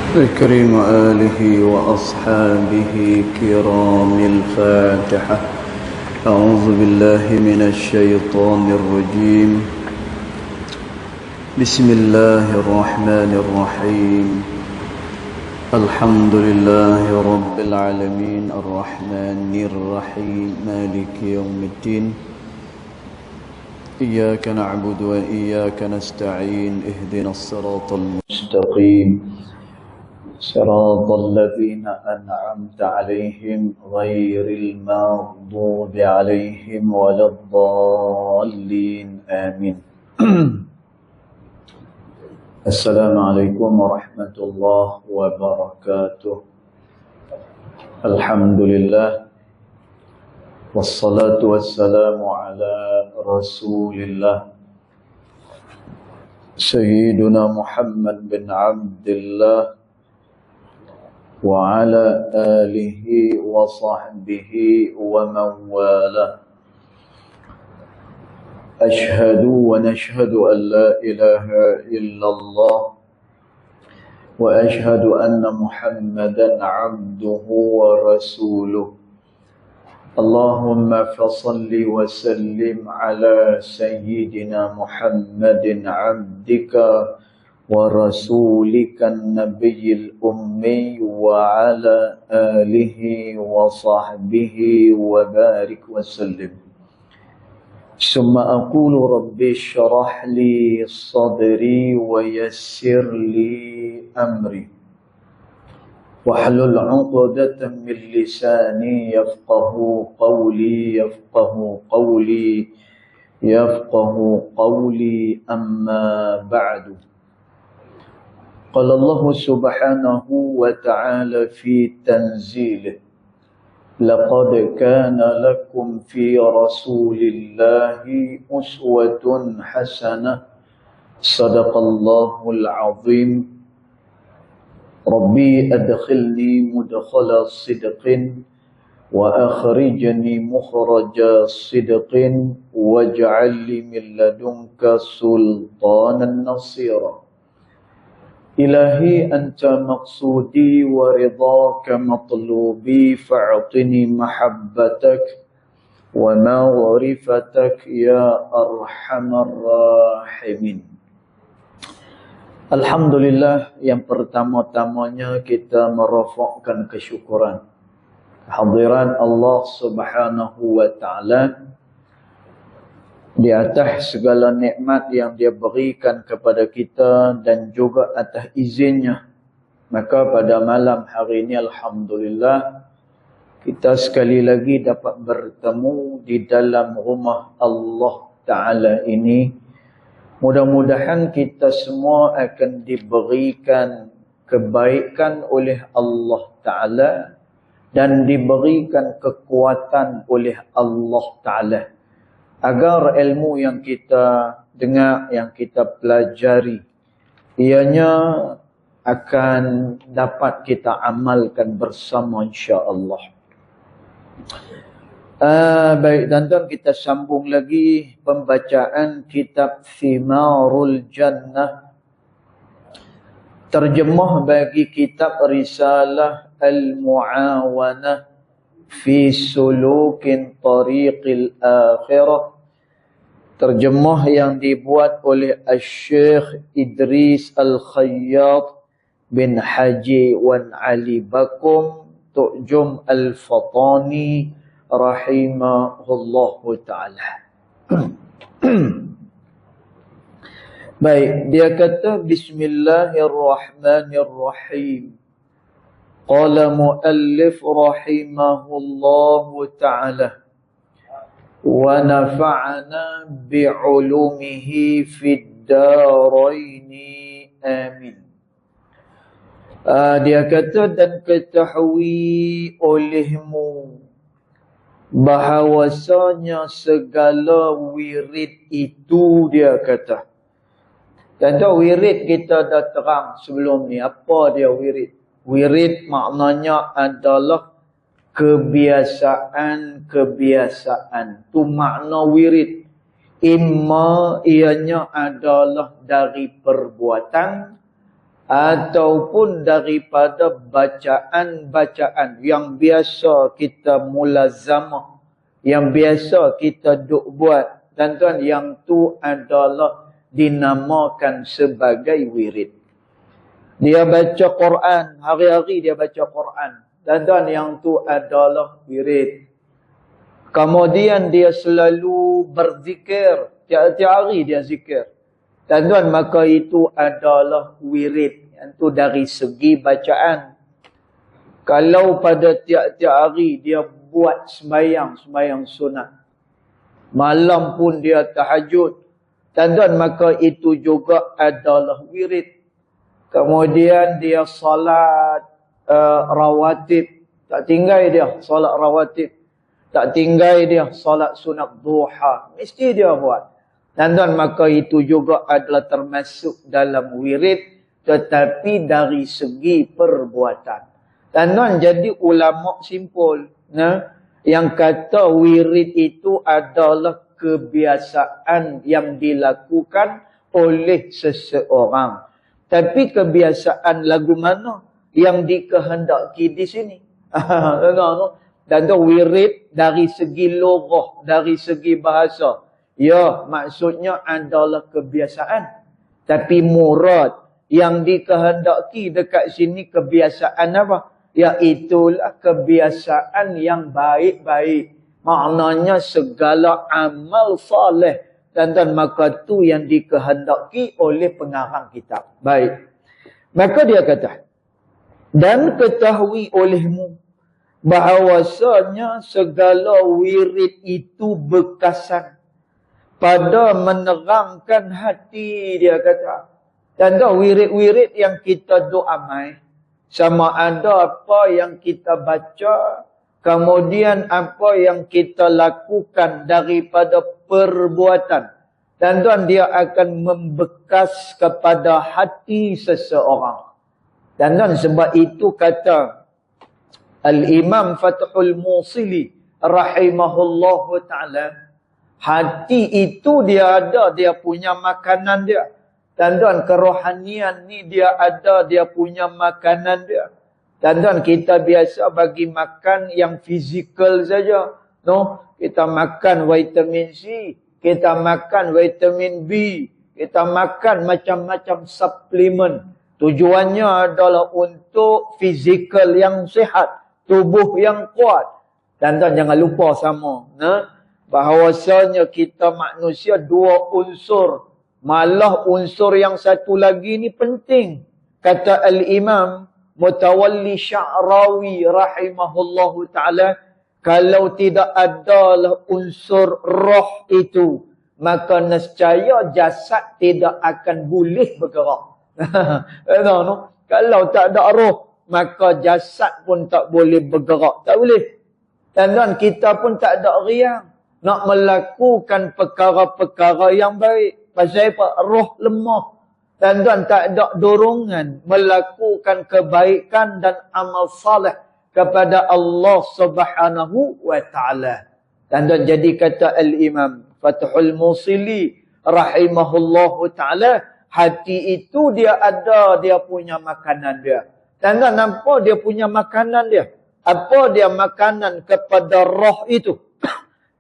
الكريم آله وأصحابه كرام الفاتحة. أعوذ بالله من الشيطان الرجيم. بسم الله الرحمن الرحيم. الحمد لله رب العالمين الرحمن الرحيم مالك يوم الدين. إياك نعبد وإياك نستعين. اهدنا الصراط المستقيم صراط الذين أنعمت عليهم غير المغضوب عليهم ولا الضالين آمين. السلام عليكم ورحمة الله وبركاته. الحمد لله والصلاة والسلام على رسول الله سيدنا محمد بن عبد الله وعلى آله وصحبه ومن والاه. أشهد ونشهد أن لا إله إلا الله وأشهد أن محمدا عبده ورسوله. اللهم فصل وسلم على سيدنا محمد عبدك ورسولك النبي الأمي وعلى آله وصحبه وبارك وسلم. ثم أقول ربي اشرح لي صدري ويسر لي أمري واحلل عقدة من لساني يفقه قولي أما بعد. قال الله سبحانه وتعالى في تنزيله: لقد كان لكم في رسول الله أسوة حسنة صدق الله العظيم. ربي أدخلني مدخل صدق وأخرجني مخرج صدق واجعل لي من لدنك سلطانا نصيرا. إلهي أنت مقصودي ورضاك مطلوبي فاعطني محبتك ومغرفتك يا أرحم الراحمين. Alhamdulillah, yang pertama-tamanya kita merafakkan kesyukuran kehadiran Allah Subhanahu wa taala di atas segala nikmat yang dia berikan kepada kita dan juga atas izinnya. Maka pada malam hari ini alhamdulillah kita sekali lagi dapat bertemu di dalam rumah Allah Ta'ala ini. Mudah-mudahan kita semua akan diberikan kebaikan oleh Allah Ta'ala dan diberikan kekuatan oleh Allah Ta'ala, agar ilmu yang kita dengar, yang kita pelajari, ianya akan dapat kita amalkan bersama insya-Allah. Baik, tuan-tuan, kita sambung lagi pembacaan kitab Thimarul Jannah, terjemah bagi kitab Risalah Al-Mu'awanah fi Sulukin Tariqil Akhirah, terjemah yang dibuat oleh Syekh Idris Al-Khayyat bin Haji Wan Ali Bakum Tok Jum Al-Fatani rahimahullahu ta'ala. Baik, dia kata Bismillahirrahmanirrahim. Qala muallif rahimahullahu ta'ala wa nafa'ana bi'ulumihi fid daraini amin. Dia kata, dan ketahui olehmu bahawasanya segala wirid itu, dia kata. Dan tu wirid kita dah terang sebelum ni. Apa dia wirid? Wirid maknanya adalah kebiasaan. Tu makna wirid. Imma ianya adalah dari perbuatan ataupun daripada bacaan-bacaan yang biasa kita mulazamah, yang biasa kita duk buat. Tuan-tuan, yang tu adalah dinamakan sebagai wirid. Dia baca Quran, hari-hari dia baca Quran. Tuan-tuan, yang tu adalah wirid. Kemudian dia selalu berzikir, tiap-tiap hari dia zikir. Tuan-tuan, maka itu adalah wirid. Itu dari segi bacaan. Kalau pada tiap-tiap hari dia buat sembahyang sunat. Malam pun dia tahajud. Tuan-tuan, maka itu juga adalah wirid. Kemudian dia salat rawatib. Tak tinggal dia salat rawatib. Tak tinggal dia salat sunat duha. Mesti dia buat. Tuan-tuan, maka itu juga adalah termasuk dalam wirid. Tetapi dari segi perbuatan. Tuan-tuan, jadi ulama simpul. Yang kata wirid itu adalah kebiasaan yang dilakukan oleh seseorang. Tapi kebiasaan lagu mana yang dikehendaki di sini? Dan tu wirid dari segi logah, dari segi bahasa. Ya, maksudnya adalah kebiasaan. Tapi murad yang dikehendaki dekat sini kebiasaan apa? Iaitulah kebiasaan yang baik-baik. Maknanya segala amal soleh. Dan maka tu yang dikehendaki oleh pengarang kitab. Baik. Maka dia kata, dan ketahui olehmu bahawasanya segala wirid itu bekasan pada menerangkan hati, dia kata. Dan wirid-wirid yang kita doa mai, sama ada apa yang kita baca, kemudian apa yang kita lakukan daripada perbuatan. Dan dia akan membekas kepada hati seseorang. Dan sebab itu kata Al-Imam Fathul Musili rahimahullahu ta'ala, hati itu dia ada, dia punya makanan dia. Dan kerohanian ni dia ada, dia punya makanan dia. Dan kita biasa bagi makan yang fizikal saja. No, kita makan vitamin C, kita makan vitamin B, kita makan macam-macam suplemen. Tujuannya adalah untuk fizikal yang sihat, tubuh yang kuat. Dan jangan lupa sama, bahawasanya kita manusia dua unsur. Malah unsur yang satu lagi ni penting. Kata Al-Imam Mutawalli Sya'rawi rahimahullahu ta'ala, kalau tidak adalah unsur roh itu, maka nescaya jasad tidak akan boleh bergerak. Kalau tak ada roh, maka jasad pun tak boleh bergerak. Tak boleh. Dan kita pun tak ada riang nak melakukan perkara-perkara yang baik. Pasal apa? Roh lemah. Dan tak ada dorongan melakukan kebaikan dan amal saleh kepada Allah Subhanahu wa ta'ala. Dan jadi kata Al-Imam Fathul Musili rahimahullahu ta'ala, hati itu dia ada, dia punya makanan dia. Dan nampak dia punya makanan dia. Apa dia makanan kepada roh itu?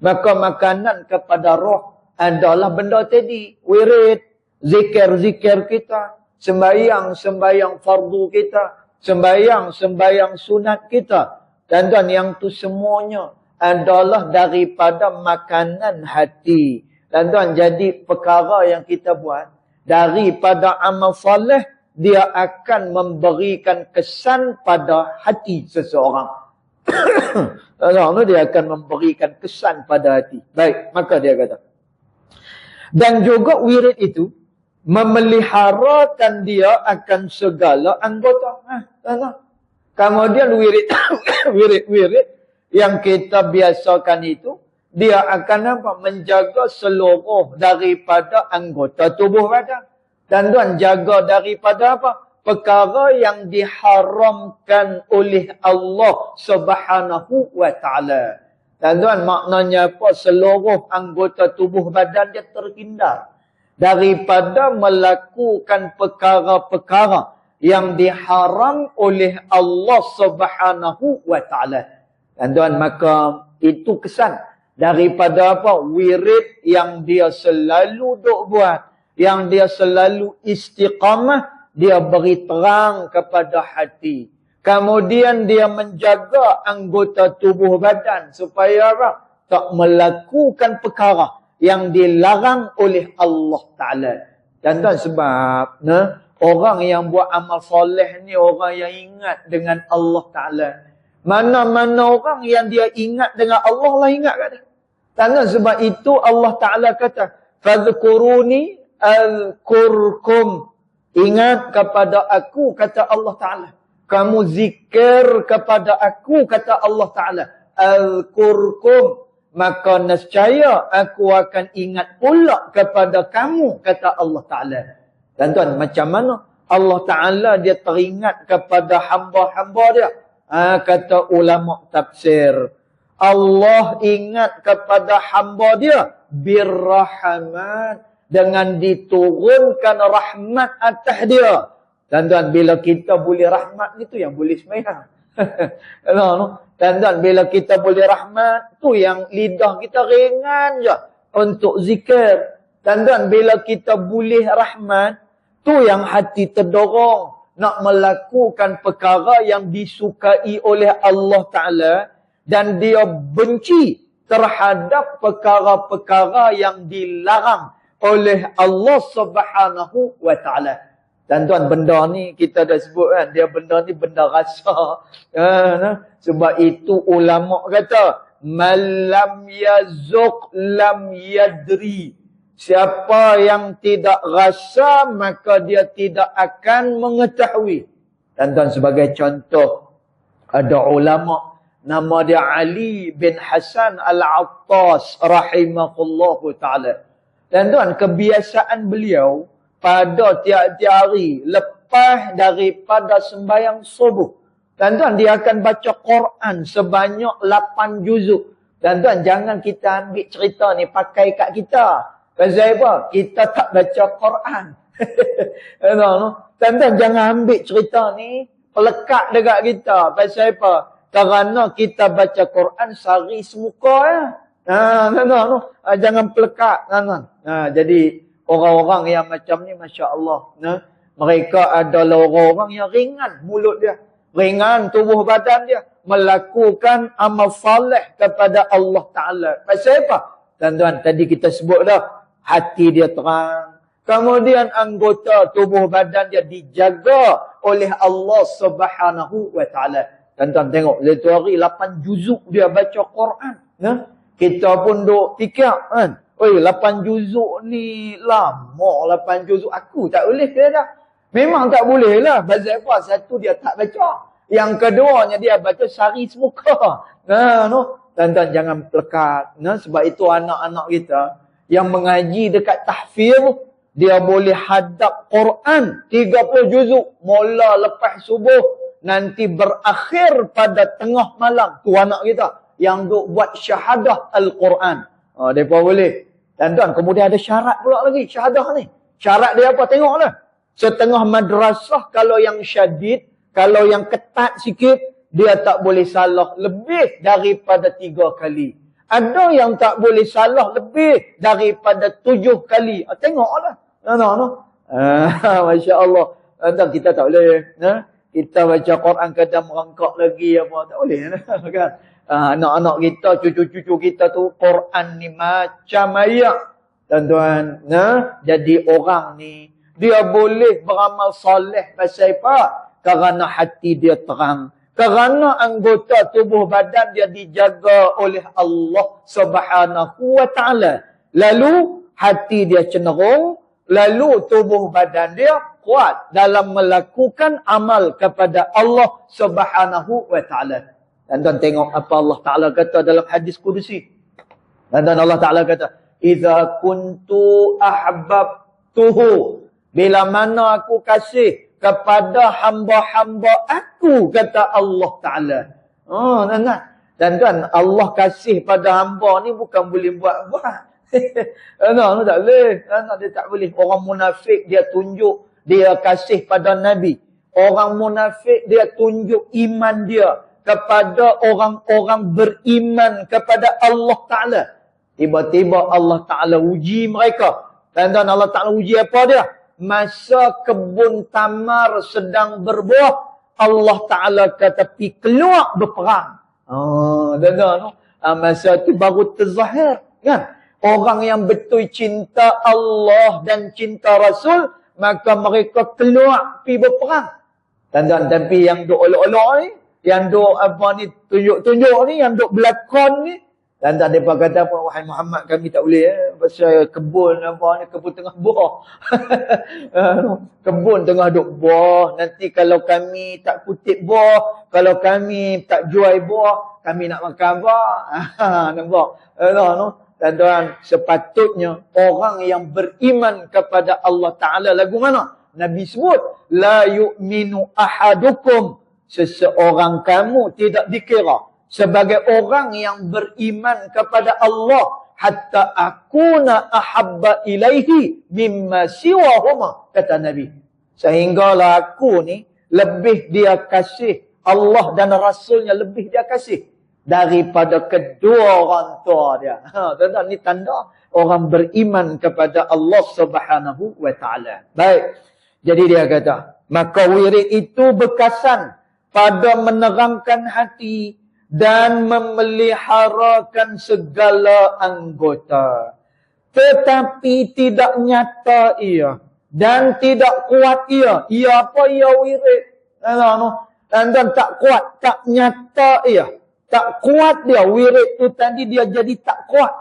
Maka makanan kepada roh adalah benda tadi, wirid, zikir-zikir kita, sembahyang-sembahyang fardu kita, sembahyang-sembahyang sunat kita. Dan yang tu semuanya adalah daripada makanan hati. Dan jadi perkara yang kita buat daripada amal soleh, dia akan memberikan kesan pada hati seseorang. Dia akan memberikan kesan pada hati. Baik, maka dia kata, dan juga wirid itu memeliharakan dia akan segala anggota. Kemudian wirid yang kita biasakan itu, dia akan apa? Menjaga seluruh daripada anggota tubuh badan. Dan jaga daripada apa? Perkara yang diharamkan oleh Allah Subhanahu wa ta'ala. Dan maknanya apa? Seluruh anggota tubuh badan dia terhindar daripada melakukan perkara-perkara yang diharam oleh Allah Subhanahu wa taala. Tuan-tuan, maka itu kesan daripada apa? Wirid yang dia selalu duk buat, yang dia selalu istiqamah, dia beri terang kepada hati. Kemudian dia menjaga anggota tubuh badan supaya apa? Tak melakukan perkara yang dilarang oleh Allah Ta'ala. Dan tuan, sebab orang yang buat amal soleh ni orang yang ingat dengan Allah Ta'ala. Mana-mana orang yang dia ingat dengan Allah lah ingat kat dia. Tuan, sebab itu Allah Ta'ala kata, fadhkuruni alkurkum. Ingat kepada aku, kata Allah Ta'ala. Kamu zikir kepada aku, kata Allah Ta'ala. Alkurkum. Maka nescaya aku akan ingat pula kepada kamu, kata Allah Ta'ala. Dan tuan, macam mana Allah Ta'ala dia teringat kepada hamba-hamba dia? Kata ulama tafsir, Allah ingat kepada hamba dia birrahmat, dengan diturunkan rahmat atas dia. Dan tuan, bila kita boleh rahmat ni tu yang boleh sembahyang. Dan bila kita boleh rahmat, tu yang lidah kita ringan je untuk zikir. Dan bila kita boleh rahmat, tu yang hati terdorong nak melakukan perkara yang disukai oleh Allah Ta'ala, dan dia benci terhadap perkara-perkara yang dilarang oleh Allah Subhanahu wa Ta'ala. Dan tuan, benda ni kita dah sebut kan, dia benda ni benda rasa. Sebab itu ulama kata, man lam yazuq lam yadri. Siapa yang tidak rasa, maka dia tidak akan mengetahui. Dan tuan, sebagai contoh, ada ulama nama dia Ali bin Hasan Al-Attas rahimahullahu ta'ala. Dan tuan, kebiasaan beliau pada tiap-tiap hari lepas daripada sembahyang subuh, dan tuan, dia akan baca Quran sebanyak 8 juzuk. Dan tuan, jangan kita ambil cerita ni pakai kat kita. Pasal apa? Kita tak baca Quran. Dan tuan, jangan ambil cerita ni pelekat dekat kita. Pasal apa? Kerana kita baca Quran sehari semuka ya. Jangan pelekat. Jadi orang-orang yang macam ni, Masya Allah, mereka adalah orang-orang yang ringan mulut dia, ringan tubuh badan dia, melakukan amal saleh kepada Allah Ta'ala. Pasal apa? Tuan-tuan, tadi kita sebut dah, hati dia terang, kemudian anggota tubuh badan dia dijaga oleh Allah Subhanahu wa Ta'ala. Tuan-tuan tengok, satu hari 8 juzuk dia baca Quran. Kita pun duk fikir kan, oi, 8 juzuk ni lama, 8 juzuk aku tak boleh ke dah. Memang tak boleh lah. Pasal apa? Satu, dia tak baca. Yang keduanya, dia baca sehari semuka. Tuan-tuan, jangan pelekat. Sebab itu anak-anak kita yang mengaji dekat tahfiz, dia boleh hadap Quran 30 juzuk. Mula lepas subuh, nanti berakhir pada tengah malam. Tu anak kita yang duk buat syahadah Al-Quran. Mereka boleh. Dan tuan, kemudian ada syarat pula lagi, syahadah ni. Syarat dia apa? Tengoklah. Setengah madrasah, kalau yang syadid, kalau yang ketat sikit, dia tak boleh salah lebih daripada 3 kali. Ada yang tak boleh salah lebih daripada 7 kali. Tengoklah. Masya Allah. Tuan, kita tak boleh. Kita baca Quran kadang merangkak lagi apa. Tak boleh. Kan? Anak-anak kita, cucu-cucu kita tu, Quran ni macam ayat. Tuan-tuan, jadi orang ni, dia boleh beramal soleh pasal apa? Kerana hati dia terang. Kerana anggota tubuh badan dia dijaga oleh Allah Subhanahu wa Ta'ala. Lalu, hati dia cenderung, lalu tubuh badan dia kuat dalam melakukan amal kepada Allah Subhanahu wa Ta'ala. Dan tuan tengok apa Allah Ta'ala kata dalam hadis kudusi. Dan tuan, Allah Ta'ala kata, "Idza kuntu ahbabtuhu." Bila mana aku kasih kepada hamba-hamba aku, kata Allah Ta'ala. Dan tuan, Allah kasih pada hamba ni bukan boleh buat-buat. Tak boleh. Dia tak boleh. Orang munafik dia tunjuk dia kasih pada Nabi. Orang munafik dia tunjuk iman dia kepada orang-orang beriman kepada Allah Ta'ala. Tiba-tiba Allah Ta'ala uji mereka. Dan Allah Ta'ala uji apa dia? Masa kebun tamar sedang berbuah, Allah Ta'ala kata pi keluar berperang. Masa tu baru terzahir. Kan? Orang yang betul cinta Allah dan cinta Rasul, maka mereka keluar pi berperang. Tapi yang duk olok-olok ni, yang duk apa ni, tunjuk-tunjuk ni, yang duk berlakon ni, dan tak ada kata apa, wahai Muhammad kami tak boleh pasal kebun apa ni, kebun tengah buah. Kebun tengah duk buah, nanti kalau kami tak kutip buah, kalau kami tak jual buah, kami nak makan apa? Nampak? Tuan-tuan, sepatutnya orang yang beriman kepada Allah Ta'ala, lagu mana? Nabi sebut, la yu'minu ahadukum, seseorang kamu tidak dikira sebagai orang yang beriman kepada Allah hatta akuna ahabba ilaihi mimma siwahuma, kata Nabi. Sehinggalah aku ni lebih dia kasih, Allah dan Rasulnya lebih dia kasih daripada kedua orang tua dia. Tuan-tuan, ni tanda orang beriman kepada Allah Subhanahu wa Ta'ala. Baik. Jadi dia kata, maka wirid itu berkesan pada menerangkan hati dan memeliharakan segala anggota. Tetapi tidak nyata ia dan tidak kuat ia. Ia apa? Ia wirid. Dan tak kuat, tak nyata ia. Tak kuat dia. Wirid itu tadi dia jadi tak kuat.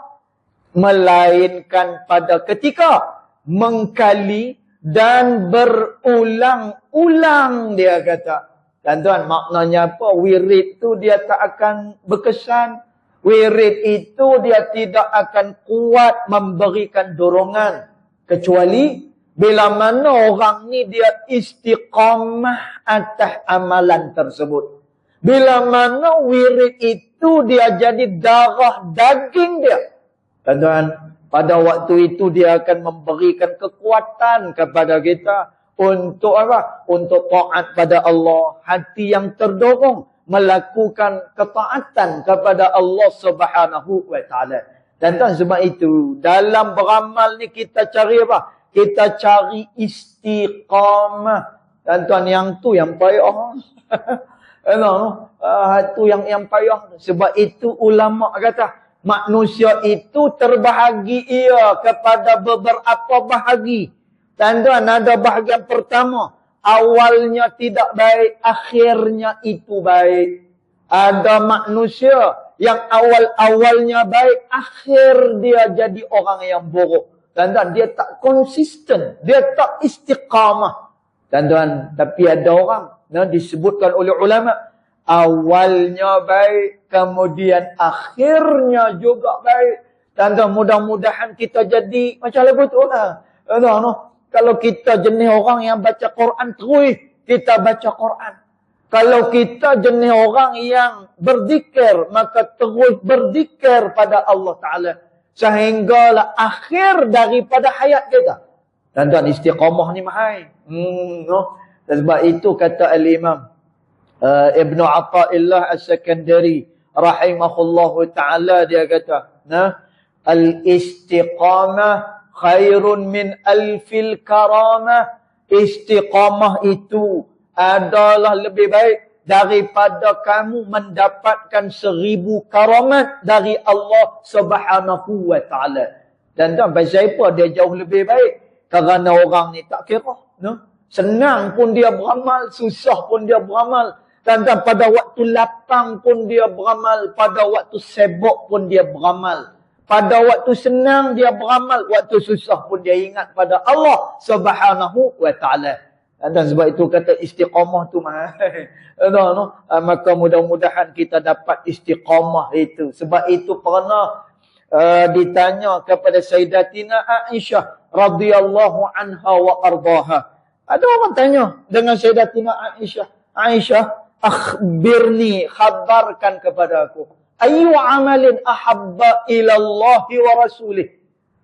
Melainkan pada ketika mengkali dan berulang-ulang, dia kata. Tuan-tuan, maknanya apa? Wirid itu dia tak akan berkesan. Wirid itu dia tidak akan kuat memberikan dorongan. Kecuali bila mana orang ni dia istiqamah atas amalan tersebut. Bila mana wirid itu dia jadi darah daging dia. Tuan-tuan, pada waktu itu dia akan memberikan kekuatan kepada kita. Untuk apa? Untuk taat pada Allah. Hati yang terdorong melakukan ketaatan kepada Allah Subhanahu wa Ta'ala. Dan sebab itu, dalam beramal ni kita cari apa? Kita cari istiqamah. Tuan-tuan, yang tu yang payah. Itu yang payah. Sebab itu ulama kata, manusia itu terbahagi ia kepada beberapa bahagi. Tuan-tuan, ada bahagian pertama, awalnya tidak baik, akhirnya itu baik. Ada manusia yang awal-awalnya baik, akhir dia jadi orang yang buruk. Tuan-tuan, dia tak konsisten, dia tak istiqamah. Tuan-tuan, tapi ada orang, disebutkan oleh ulama, awalnya baik, kemudian akhirnya juga baik. Tuan-tuan, mudah-mudahan kita jadi macam lagu tu lah. Kalau kita jenis orang yang baca Quran terus, kita baca Quran. Kalau kita jenis orang yang berzikir, maka terus berzikir pada Allah Ta'ala. Sehinggalah akhir daripada hayat kita. Tuan-tuan, istiqamah ni mahal. Sebab itu kata Al-Imam Ibn Atta'illah As-Sakandari rahimahullahu ta'ala, dia kata, al-istiqamah khairun min alfil karamah. Istiqamah itu adalah lebih baik daripada kamu mendapatkan 1000 karamat dari Allah Subhanahu wa Ta'ala. Dan pasal apa dia jauh lebih baik? Kerana orang ni tak kira. Senang pun dia beramal, susah pun dia beramal. Dan pada waktu lapang pun dia beramal, pada waktu sibuk pun dia beramal. Pada waktu senang dia beramal, waktu susah pun dia ingat pada Allah Subhanahu wa Ta'ala. Dan sebab itu kata istiqamah tu mahal. Maka mudah-mudahan kita dapat istiqamah itu. Sebab itu pernah ditanya kepada Sayyidatina Aisyah radhiyallahu anha wa ardaha. Ada orang tanya dengan Sayyidatina Aisyah, Aisyah, akhbirni, khabarkan kepada aku. Ayu amalin ahabba ilallahi wa rasulih.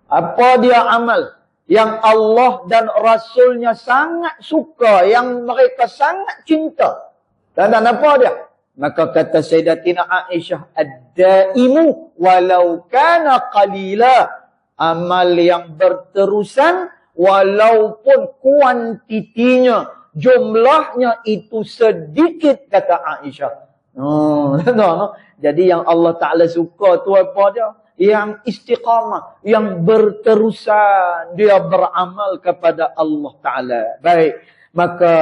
Apa dia amal yang Allah dan Rasulnya sangat suka, yang mereka sangat cinta. Dan apa dia? Maka kata Sayyidatina Aisyah, ad-daimu walau kana qalila. Amal yang berterusan walaupun kuantitinya, jumlahnya itu sedikit, kata Aisyah. Jadi yang Allah Ta'ala suka tu apa dia? Yang istiqamah, yang berterusan, dia beramal kepada Allah Ta'ala. Baik, maka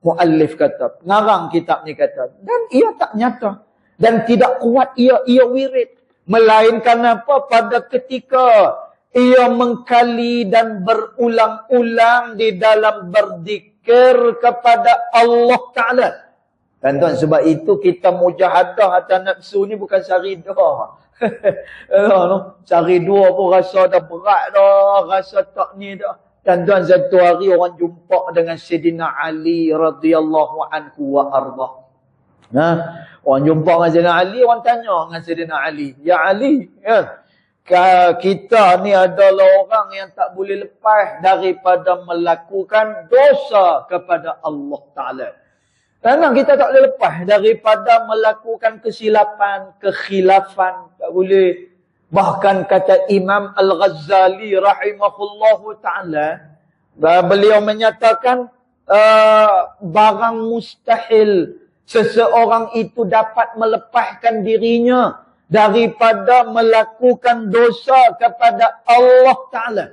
muallif kata, ngarang kitab ni kata, dan ia tak nyata dan tidak kuat ia wirid, melainkan apa? Pada ketika ia mengkali dan berulang-ulang di dalam berzikir kepada Allah Ta'ala. Dan tuan, sebab itu kita mujahadah atas nafsu ni bukan sehari dua. Sehari dua pun rasa dah berat dah, rasa tak ni dah. Dan tuan, satu hari orang jumpa dengan Sayyidina Ali radhiyallahu anhu wa ardah. Orang jumpa dengan Sayyidina Ali, orang tanya dengan Sayyidina Ali, ya Ali, kita ni adalah orang yang tak boleh lepas daripada melakukan dosa kepada Allah Ta'ala. Memang kita tak boleh lepas daripada melakukan kesilapan, kekhilafan. Tak boleh. Bahkan kata Imam Al-Ghazali rahimahullahu ta'ala, beliau menyatakan barang mustahil seseorang itu dapat melepaskan dirinya daripada melakukan dosa kepada Allah Ta'ala.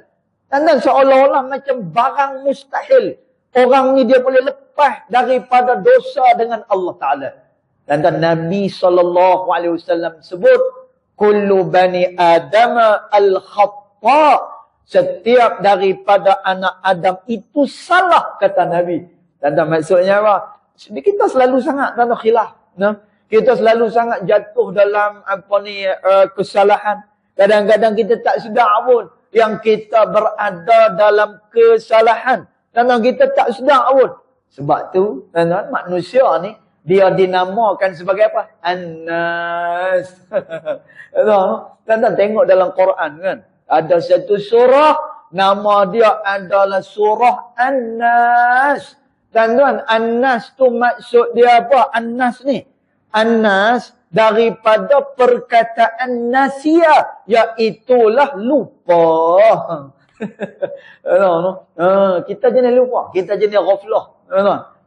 Dan seolah-olah macam barang mustahil. Orang ni dia boleh lepas daripada dosa dengan Allah Ta'ala. Dan Nabi SAW sebut, kullu bani adama al-khatta. Setiap daripada anak Adam itu salah, kata Nabi. Dan maksudnya apa? Kita selalu sangat dalam khilaf. Kita selalu sangat jatuh dalam kesalahan. Kadang-kadang kita tak sedar pun yang kita berada dalam kesalahan. Kadang kita tak sedar pun. Sebab tu, manusia ni, dia dinamakan sebagai apa? An-Nas. Tuan-tuan tengok dalam Quran kan. Ada satu surah, nama dia adalah surah An-Nas. Tuan-tuan, An-Nas tu maksud dia apa? An-Nas ni. An-Nas daripada perkataan nasia, iaitulah lupa. Kita jenis lupa, kita jenis ghaflah,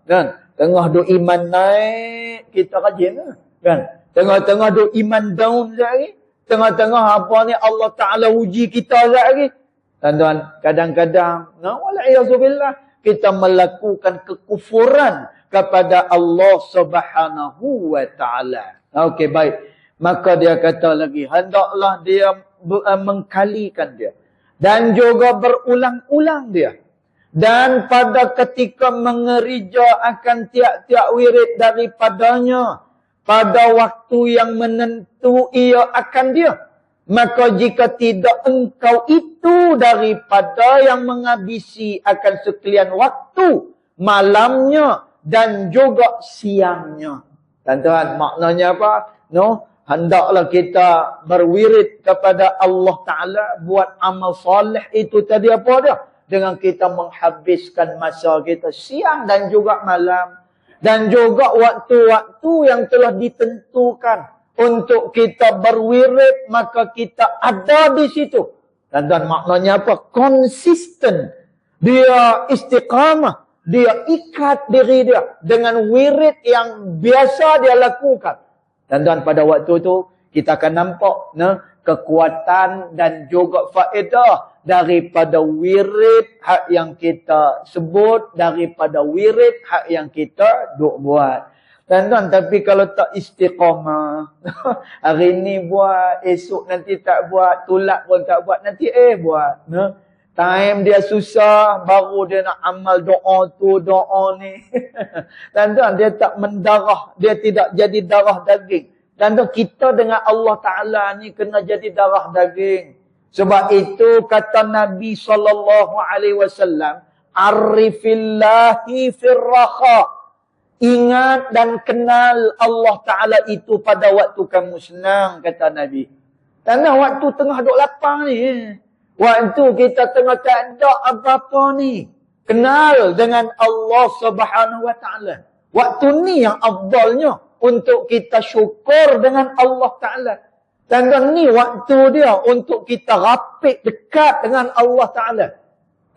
kan? Tengah do iman naik, kita rajin, kan? Tengah-tengah do iman down lagi, tengah-tengah apa ni Allah Taala uji kita lagi. Tuan-tuan, kadang-kadang, walaiyazubillah, kita melakukan kekufuran kepada Allah Subhanahu wa Taala. Okey, baik. Maka dia kata lagi, hendaklah dia mengkalikan dia dan juga berulang-ulang dia. Dan pada ketika mengerja akan tiap-tiap wirid daripadanya, pada waktu yang menentu ia akan dia. Maka jika tidak engkau itu daripada yang menghabisi akan sekalian waktu, malamnya dan juga siangnya. Tuan-tuan, maknanya apa? Hendaklah kita berwirid kepada Allah Ta'ala, buat amal soleh itu tadi apa dia? Dengan kita menghabiskan masa kita siang dan juga malam. Dan juga waktu-waktu yang telah ditentukan untuk kita berwirid, maka kita ada di situ. Dan maknanya apa? Konsisten. Dia istiqamah. Dia ikat diri dia dengan wirid yang biasa dia lakukan. Dan pada waktu itu kita akan nampak kekuatan dan juga faedah daripada wirid hak yang kita sebut, daripada wirid hak yang kita duk buat. Tuan-tuan, tapi kalau tak istiqamah, hari ni buat, esok nanti tak buat, tolak pun tak buat, nanti buat. Time dia susah, baru dia nak amal doa tu, doa ni. Tuan-tuan, dia tak mendarah, dia tidak jadi darah daging. Tuan-tuan, kita dengan Allah Ta'ala ni kena jadi darah daging. Sebab itu kata Nabi SAW, Arifillahi firraha. Ingat dan kenal Allah Ta'ala itu pada waktu kamu senang, kata Nabi. Tuan-tuan, waktu tengah duk lapang ni. Waktu kita tengah tak ada apa-apa ni. Kenal dengan Allah Subhanahu Wa Ta'ala. Waktu ni yang afdalnya untuk kita syukur dengan Allah Ta'ala. Dan ni waktu dia untuk kita rapid dekat dengan Allah Ta'ala.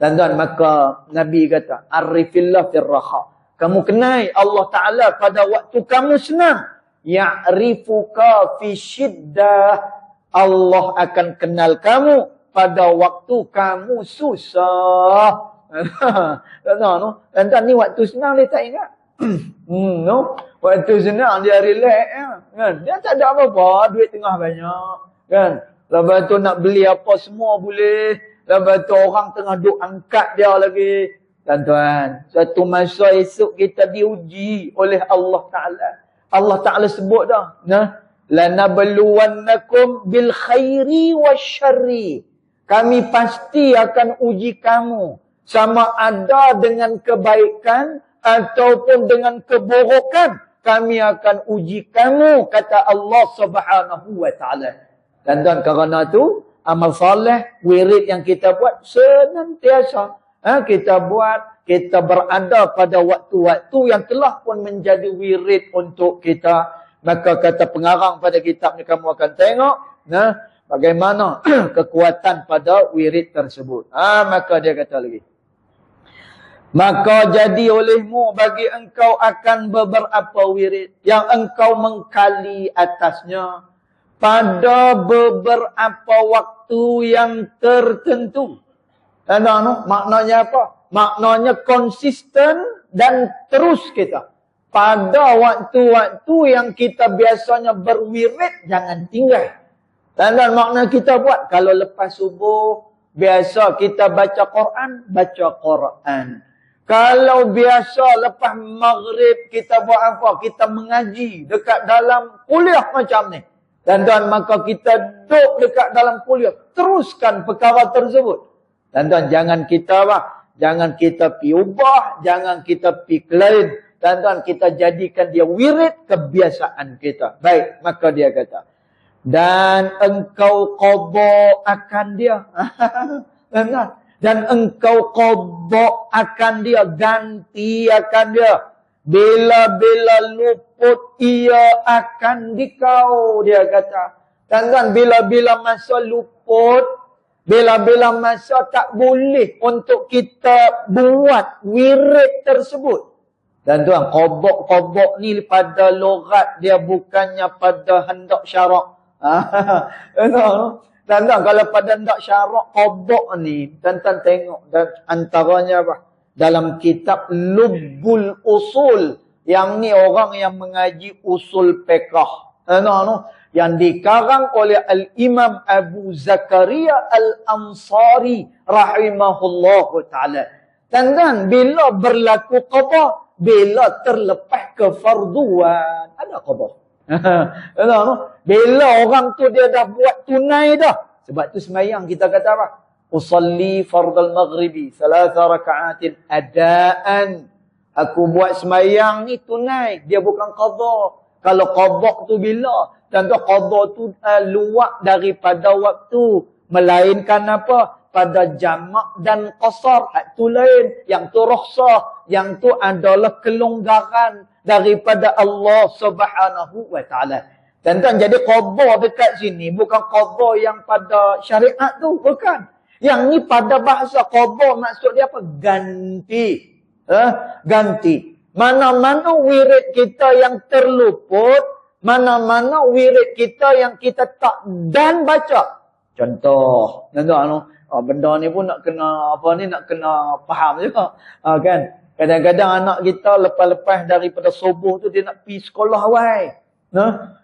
Dan maka Nabi kata, Arifillah firraha. Kamu kenal Allah Ta'ala pada waktu kamu senang. Ya'rifuka fi syiddah. Allah akan kenal kamu pada waktu kamu susah. Dan ni waktu senang dia tak ingat. No? Waktu senang dia relax. Kan? Dia tak ada apa-apa. Duit tengah banyak. Kan? Lepas tu nak beli apa semua boleh. Lepas tu orang tengah duk angkat dia lagi. Tuan-tuan, suatu masa esok kita diuji oleh Allah Ta'ala. Allah Ta'ala sebut dah. Lanabluwannakum bil khairi wasyarri. Kami pasti akan uji kamu. Sama ada dengan kebaikan ataupun dengan keburukan. Kami akan uji kamu, kata Allah Subhanahu Wa Ta'ala. Dan kerana tu, amal saleh, wirid yang kita buat senantiasa. Kita buat, kita berada pada waktu-waktu yang telah pun menjadi wirid untuk kita. Maka kata pengarang pada kitab ni, kamu akan tengok bagaimana kekuatan pada wirid tersebut. Maka dia kata lagi. Maka jadi olehmu bagi engkau akan beberapa wirid yang engkau mengkali atasnya pada beberapa waktu yang tertentu. Dan maknanya apa? Maknanya konsisten dan terus kita. Pada waktu-waktu yang kita biasanya berwirid, jangan tinggal. Dan makna kita buat, kalau lepas subuh, biasa kita baca Quran, baca Quran. Kalau biasa lepas maghrib kita buat apa? Kita mengaji dekat dalam kuliah macam ni. Dan maka kita duduk dekat dalam kuliah. Teruskan perkara tersebut. Dan jangan kita jangan kita pi ubah, jangan kita pi lain. Dan kita jadikan dia wirid kebiasaan kita. Baik, maka dia kata. Dan engkau qada akan dia. Dan engkau qada akan dia, ganti akan dia. Bila-bila luput ia akan dikau, dia kata. Dan bila-bila masa luput, bila-bila masa tak boleh untuk kita buat wirid tersebut. Dan tuan, qada ni pada logat dia bukannya pada hendak syarak. Dan kalau pada hendak syarak qada ni, tuan-tuan tengok, dan antaranya apa? Dalam kitab Lubbul Usul, yang ni orang yang mengaji usul fiqh. Yang dikarang oleh Al-Imam Abu Zakaria Al-Ansari rahimahullahu ta'ala. Dan bila berlaku qada, bila terlepas kefarduan, ada qada. Bila orang tu dia dah buat tunai dah. Sebab tu semayang kita kata apa? Usalli fardal maghribi 3 raka'atin adaan. Aku buat semayang ni tunai. Dia bukan qada. Kalau qada tu bila? Tentu qada tu luar daripada waktu. Melainkan apa? Pada jamak dan qasar. Itu lain. Yang tu rukhsah. Yang tu adalah kelonggaran daripada Allah Subhanahu Wa Ta'ala. Tuan-tuan, jadi qada dekat sini bukan qada yang pada syariat tu. Bukan. Yang ni pada bahasa qada maksud dia apa? Ganti. Ganti. Mana-mana wirid kita yang terluput, mana-mana wirid kita yang kita tak dan baca. Contoh, benda ni pun nak kena nak kena faham juga. Kan? Kadang-kadang anak kita lepas-lepas daripada subuh tu dia nak pergi sekolah awal.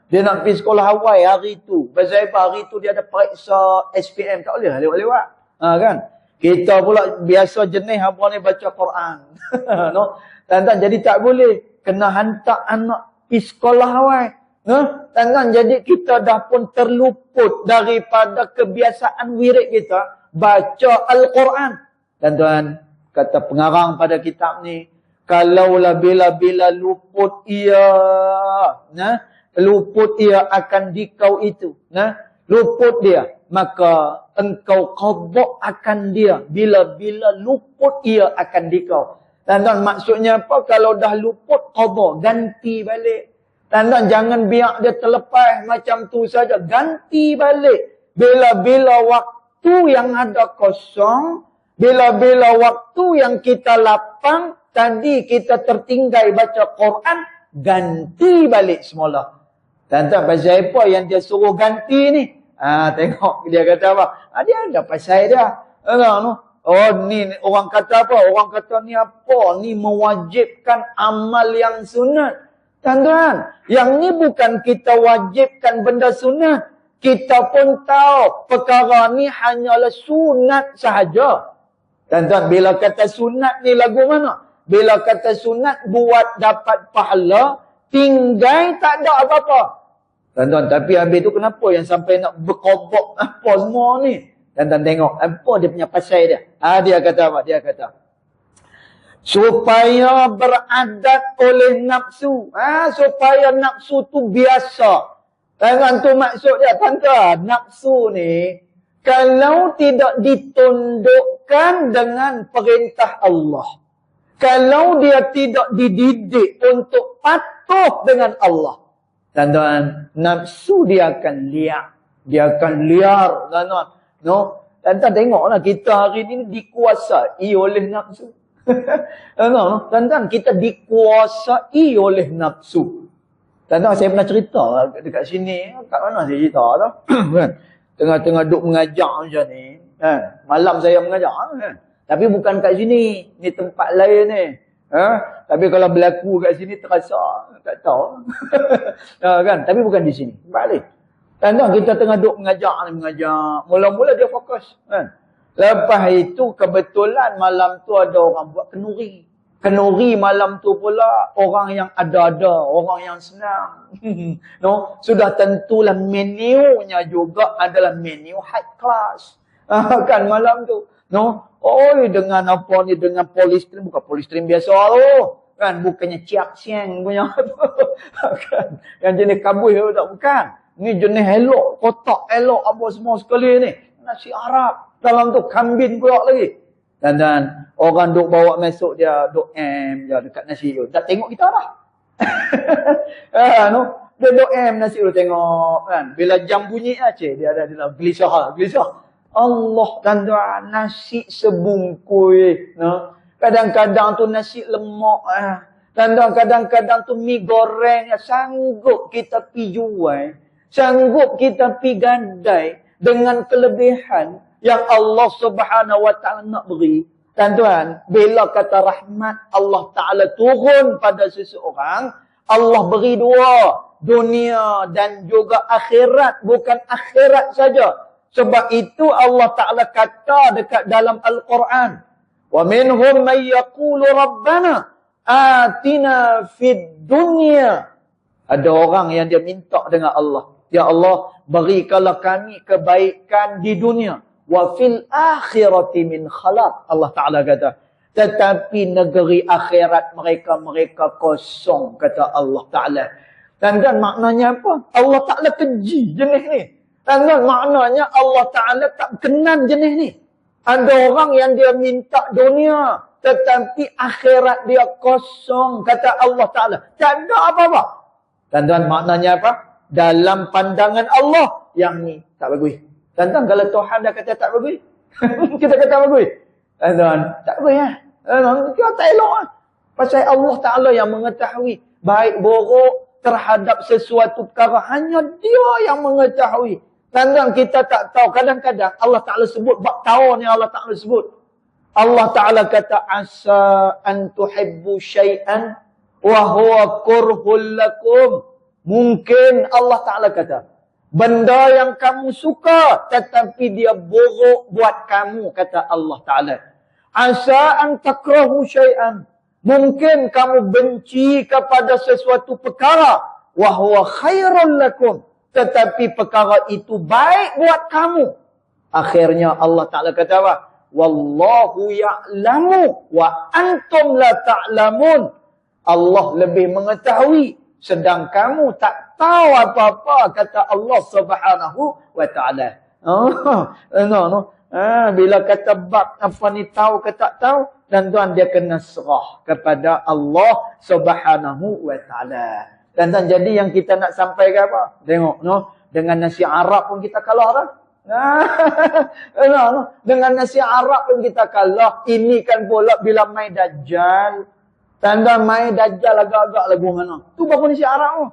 Dia nak pergi sekolah awal hari tu. Pasal apa? Hari tu dia ada periksa SPM, tak boleh lewat-lewat. Kan? Kita pula biasa jenis apa ni baca Quran. Tuan-tuan, jadi tak boleh. Kena hantar anak pergi sekolah awal. Tuan-tuan, jadi kita dah pun terluput daripada kebiasaan wirid kita baca Al-Quran. Tuan-tuan, kata pengarang pada kitab ni, kalaulah bila-bila luput ia akan dikau itu. luput dia, maka engkau qada akan dia. Bila-bila luput ia akan dikau. Tuan-tuan, maksudnya apa? Kalau dah luput, qada, ganti balik. Tuan-tuan, jangan biar dia terlepas macam tu saja. Ganti balik. Bila-bila waktu yang ada kosong, bila-bila waktu yang kita lapang, tadi kita tertinggal baca Quran, ganti balik semula. Tuan-tuan, pasal apa yang dia suruh ganti ni? Tengok dia kata apa? Dia ada pasal dia. Oh, ni orang kata apa? Orang kata ni apa? Ni mewajibkan amal yang sunat. Tuan-tuan, yang ni bukan kita wajibkan benda sunat. Kita pun tahu perkara ni hanyalah sunat sahaja. Tuan-tuan, bila kata sunat ni lagu mana? Bila kata sunat buat dapat pahala, tinggal tak ada apa-apa. Tuan-tuan, tapi habis tu kenapa yang sampai nak berkobok apa semua ni? Tuan-tuan tengok, apa dia punya pasal dia? Dia kata apa? Dia kata, supaya beradat oleh nafsu. Supaya nafsu tu biasa. Tuan-tuan, tu maksud dia. Tuan-tuan, nafsu ni, kalau tidak ditundukkan dengan perintah Allah, kalau dia tidak dididik untuk patuh dengan Allah, tuan-tuan, nafsu dia akan liar. Dia akan liar, tuan-tuan. No? Tuan-tuan tengoklah, kita hari ini dikuasai oleh nafsu. Tuan-tuan, kita dikuasai oleh nafsu. Tuan-tuan, saya pernah cerita dekat sini. Kat mana saya cerita tu? Tengah-tengah duduk mengajar macam ni. Malam saya mengajar. Tapi bukan kat sini. Ni tempat lain ni. Tapi kalau berlaku kat sini terasa. Tak tahu. Kan? Tapi bukan di sini. Tempat lain. Tuan-tuan, kita tengah duduk mengajar. Mula-mula dia fokus. Lepas itu kebetulan malam tu ada orang buat kenuri. Kenuri malam tu pula orang yang ada-ada, orang yang senang. No, sudah tentulah menunya juga adalah menu high class. Kan malam tu. No, dengan apa ni, dengan polistrin, bukan polistrin biasa tu. Kan bukannya ciak siang punya. Kan yang jenis kabui tu tak, bukan. Ni jenis elok, kotak elok apa semua sekali ni. Nasi Arab. Dalam tu kambing pula lagi. Dan orang duk bawa masuk dia, duk je dekat nasi tu. Tak tengok kita dah. Dia duk nasi tu tengok. Kan? Bila jam bunyi aja, dia ada dalam gelisah. Allah, tuan-tuan, nasi sebungkus. Kadang-kadang tu nasi lemak. Tuan-tuan, kadang-kadang tu mi goreng. Sanggup kita pi jual. Sanggup kita pi gadai dengan kelebihan yang Allah Subhanahu wa taala nak beri. Tuan-tuan, bila kata rahmat Allah Taala turun pada seseorang, Allah beri dua, dunia dan juga akhirat, bukan akhirat saja. Sebab itu Allah Taala kata dekat dalam Al-Quran, wa minhum may yaqulu rabbana atina fid dunya. Ada orang yang dia minta dengan Allah, ya Allah, berikanlah kami kebaikan di dunia. Wa fil akhirati min khalaq. Allah Ta'ala kata. Tetapi negeri akhirat mereka kosong, kata Allah Ta'ala. Dan maknanya apa? Allah Ta'ala keji jenis ni. Dan maknanya Allah Ta'ala tak kenan jenis ni. Ada orang yang dia minta dunia, tetapi akhirat dia kosong, kata Allah Ta'ala. Tak ada apa-apa. Dan maknanya apa? Dalam pandangan Allah, yang ni tak bagus. Tuan-tuan, kalau Tuhan dah kata tak bagus, kita kata bagus. Tuan-tuan, tak bagus lah. Kita tak elok lah. Pasal Allah Ta'ala yang mengetahui baik buruk terhadap sesuatu perkara. Hanya dia yang mengetahui. Tuan-tuan, kita tak tahu. Kadang-kadang Allah Ta'ala sebut, bak tahun yang Allah Ta'ala sebut. Allah Ta'ala kata, asa an tuhibbu syai'an wa huwa kurhul lakum. Mungkin Allah Ta'ala kata, benda yang kamu suka, tetapi dia buruk buat kamu, kata Allah Ta'ala. Asa an takrahu syai'an. Mungkin kamu benci kepada sesuatu perkara. Wa huwa khairul lakum. Tetapi perkara itu baik buat kamu. Akhirnya Allah Ta'ala kata apa? Wallahu ya'lamu wa antum la ta'lamun. Allah lebih mengetahui. sedang kamu tak tahu apa-apa, kata Allah Subhanahu wa taala. Bila kata bab apa ni tahu ke tak tahu, dan tuan dia kena serah kepada Allah Subhanahu wa taala. Dan tuan, jadi yang kita nak sampaikan apa? Tengok dengan nasi Arab pun kita kalah dah. Dengan nasi Arab pun kita kalah. Ini kan pula bila mai Dajjal. Tanda mai Dajjal agak-agak lagu mana. Tu baru nasi Arab tu.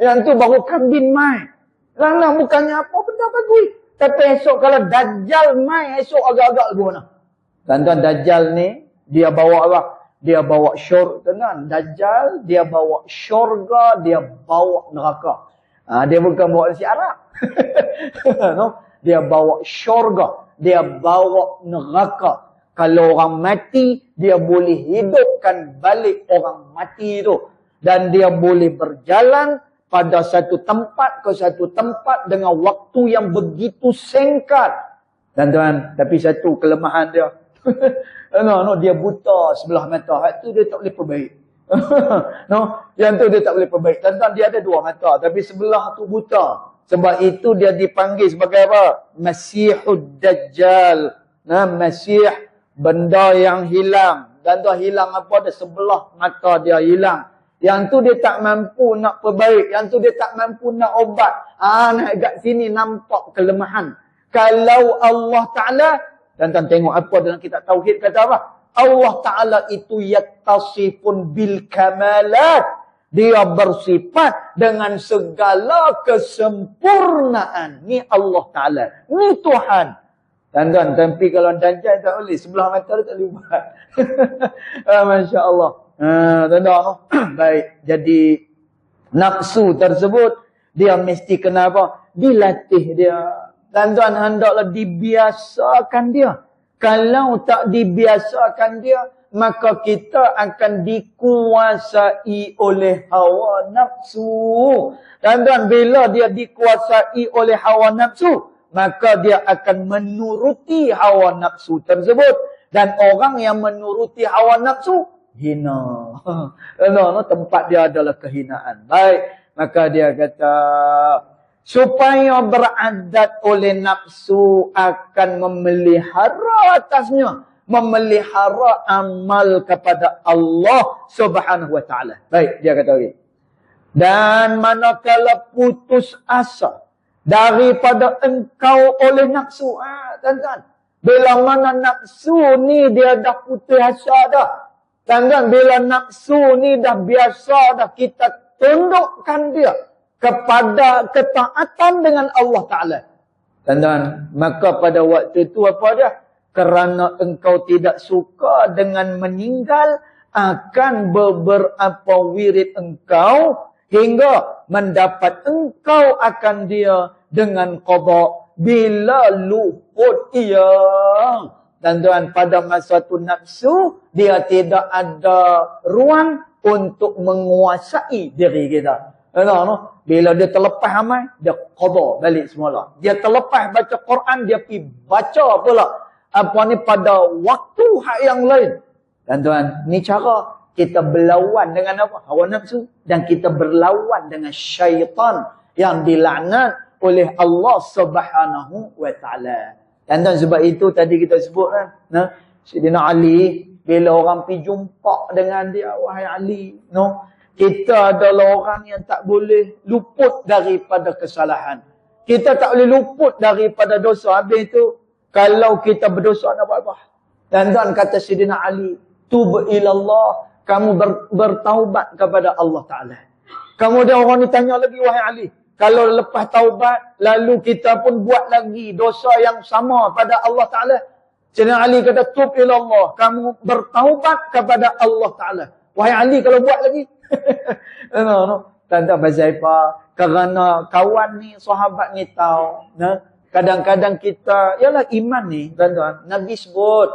Yang tu baru kambing mai. Lang bukannya apa benda bagus. Tapi esok kalau Dajjal mai, esok agak-agak lagu mana. Tuan-tuan, Dajjal ni dia bawa apa? Dia bawa syurga. Dajjal dia bawa syurga, dia bawa neraka. Dia bukan bawa nasi Arab. Dia bawa syurga, dia bawa neraka. Kalau orang mati, dia boleh hidupkan balik orang mati itu. Dan dia boleh berjalan pada satu tempat ke satu tempat dengan waktu yang begitu singkat. Dan tuan, tapi satu kelemahan dia. Dia buta sebelah mata. Hak tu dia tak boleh perbaik. Yang tu dia tak boleh perbaik. Tuan-tuan, dia ada dua mata, tapi sebelah tu buta. Sebab itu dia dipanggil sebagai apa? Masihud Dajjal. Masih, benda yang hilang. Dan tu hilang apa? Dia sebelah mata dia hilang. Yang tu dia tak mampu nak perbaik. Yang tu dia tak mampu nak ubat. Nak kat sini nampak kelemahan. Kalau Allah Ta'ala, dan tuan tengok apa dalam kitab Tauhid kata apa? Allah Ta'ala itu yattasifun bil kamalat. Dia bersifat dengan segala kesempurnaan. Ni Allah Ta'ala. Ni Tuhan. Dan tapi kalau Dajjal tak boleh. Sebelah mata dia tak boleh buat. Masya Allah. Baik. Jadi nafsu tersebut dia mesti kena apa? Dilatih dia. Dan tuan, hendaklah dibiasakan dia. Kalau tak dibiasakan dia, maka kita akan dikuasai oleh hawa nafsu. Dan tuan, bila dia dikuasai oleh hawa nafsu, maka dia akan menuruti hawa nafsu tersebut. Dan orang yang menuruti hawa nafsu, hina. Tempat dia adalah kehinaan. Baik, maka dia kata, supaya beradat oleh nafsu akan memelihara atasnya. Memelihara amal kepada Allah Subhanahu wa ta'ala. Baik, dia kata lagi. Dan manakala putus asa daripada engkau oleh nafsu. Tuan-tuan, bila mana nafsu ni dia dah putus asa dah. Tuan-tuan, bila nafsu ni dah biasa dah, kita tundukkan dia kepada ketaatan dengan Allah Ta'ala. Dan maka pada waktu itu apa dia? Kerana engkau tidak suka dengan meninggal akan beberapa wirid engkau hingga mendapat engkau akan dia dengan qada bila luput ia. Dan pada masa itu nafsu dia tidak ada ruang untuk menguasai diri kita. Bila dia terlepas amal, dia qada balik semula. Dia terlepas baca Quran, dia pergi baca pula apa ni pada waktu hak yang lain. Dan tuan, ni cara kita berlawan dengan apa? Hawa nafsu. Dan kita berlawan dengan syaitan yang dilaknat oleh Allah Subhanahu wa ta'ala. Dan tuan, sebab itu tadi kita sebut kan, Sayyidina Ali, bila orang pergi jumpa dengan dia, wahai Ali, kita adalah orang yang tak boleh luput daripada kesalahan. Kita tak boleh luput daripada dosa. Habis itu, kalau kita berdosa, nak buat apa? Dan tuan kata Sayyidina Ali, tub ilallah, kamu bertaubat kepada Allah Ta'ala. Kemudian orang ni tanya lagi, wahai Ali, kalau lepas taubat, lalu kita pun buat lagi dosa yang sama pada Allah Ta'ala. Sayyidina Ali kata, tub ilallah, kamu bertaubat kepada Allah Ta'ala. Wahai Ali, kalau buat lagi, Tuan-tuan, pasal apa? Kerana kawan ni, sahabat ni tahu. Kadang-kadang kita, ialah iman ni, tuan-tuan. Nabi sebut,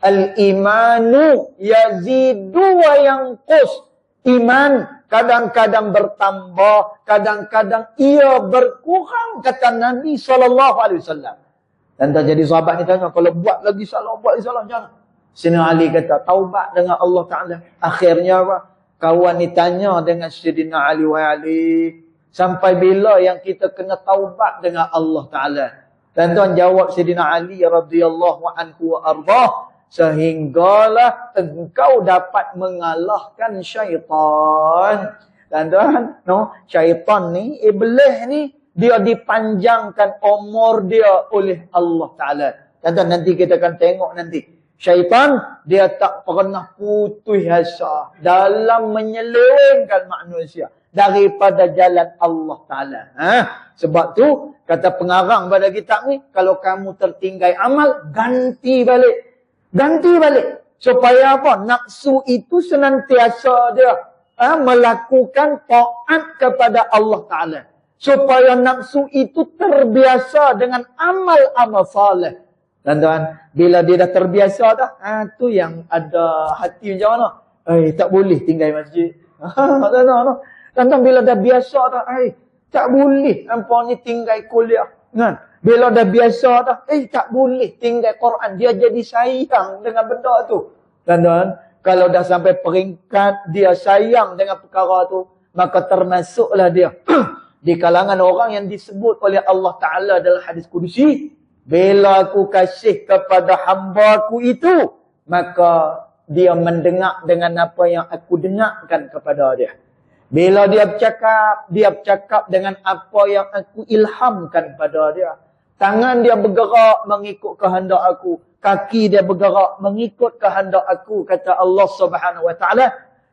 al-imanu yazidu wa yanqus. Iman kadang-kadang bertambah, kadang-kadang ia berkurang, kata Nabi SAW. Tuan-tuan, jadi sahabat ni tanya, kalau buat lagi salah, jangan. Sayyidina Ali kata, taubat dengan Allah Ta'ala. Akhirnya apa? kawan ni tanya dengan Sayyidina Ali, wahai Ali, sampai bila yang kita kena taubat dengan Allah Ta'ala? Tuan-tuan jawab Sayyidina Ali radhiyallahu anhu wa ardah, sehinggalah engkau dapat mengalahkan syaitan. Tuan-tuan, no, syaitan ni, iblis ni, dia dipanjangkan umur dia oleh Allah Ta'ala. Tuan-tuan, nanti kita akan tengok nanti. Syaitan, dia tak pernah putus asa dalam menyelewengkan manusia daripada jalan Allah Ta'ala. Sebab tu, kata pengarang pada kitab ni, kalau kamu tertinggal amal, ganti balik. Ganti balik. Supaya apa? Nafsu itu senantiasa dia melakukan taat kepada Allah Ta'ala. Supaya nafsu itu terbiasa dengan amal-amal saleh. Tuan-tuan, bila dia dah terbiasa dah, tu yang ada hati macam mana? Tak boleh tinggal masjid. Tuan-tuan, bila dah biasa dah, tak boleh hampa ni tinggal kuliah. Kan? Bila dah biasa dah, tak boleh tinggal Quran. Dia jadi sayang dengan benda tu. Tuan-tuan, kalau dah sampai peringkat dia sayang dengan perkara tu, maka termasuklah dia di kalangan orang yang disebut oleh Allah Ta'ala dalam hadis Qudusi, bila aku kasih kepada hamba-Ku itu, maka dia mendengar dengan apa yang aku dengarkan kepada dia. Bila dia bercakap dengan apa yang aku ilhamkan pada dia. Tangan dia bergerak mengikut kehendak aku. Kaki dia bergerak mengikut kehendak aku, kata Allah Subhanahu Wa Ta'ala.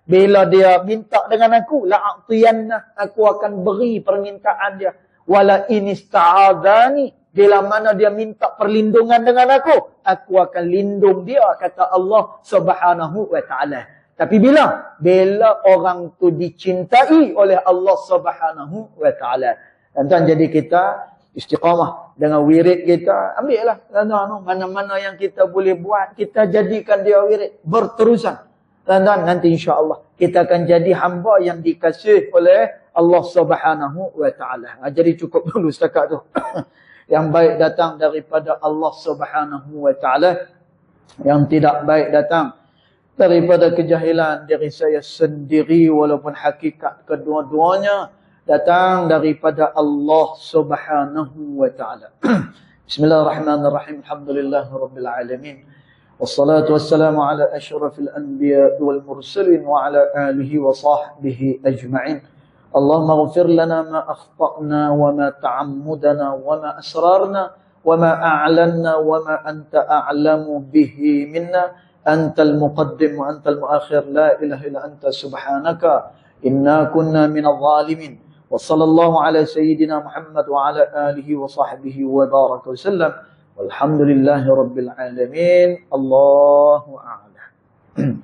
Bila dia minta dengan aku, la'atiyanna, aku akan beri permintaan dia. Wala inista'adhani, bila mana dia minta perlindungan dengan aku akan lindung dia, kata Allah Subhanahu Wa Ta'ala. Tapi bila orang tu dicintai oleh Allah Subhanahu Wa Ta'ala. Tuan-tuan, jadi kita istiqamah dengan wirid kita. Ambil lah. Mana-mana yang kita boleh buat, kita jadikan dia wirid. Berterusan. Tuan-tuan, nanti insya-Allah kita akan jadi hamba yang dikasih oleh Allah Subhanahu Wa Ta'ala. Jadi cukup dulu setakat tu. Yang baik datang daripada Allah Subhanahu Wa Ta'ala. Yang tidak baik datang daripada kejahilan diri saya sendiri, walaupun hakikat kedua-duanya datang daripada Allah Subhanahu Wa Ta'ala. Bismillahirrahmanirrahim. Alhamdulillahirabbil alamin. Wassalatu wassalamu ala asyrafil anbiya wal mursalin wa ala alihi wa sahbihi ajma'in. Allahumma ighfir lana ma akhta'na wa ma ta'ammudana wa ma asrarna wa ma a'lanna wa ma anta a'lamu bihi minna. Antal muqaddim wa antal muakhir, la ilaha illa anta subhanaka inna kunna minadh zalimin. Wa sallallahu ala sayyidina Muhammad wa ala alihi wa sahbihi wa baraka wa sallam. Walhamdulillahi rabbil alamin. Allahu a'lam.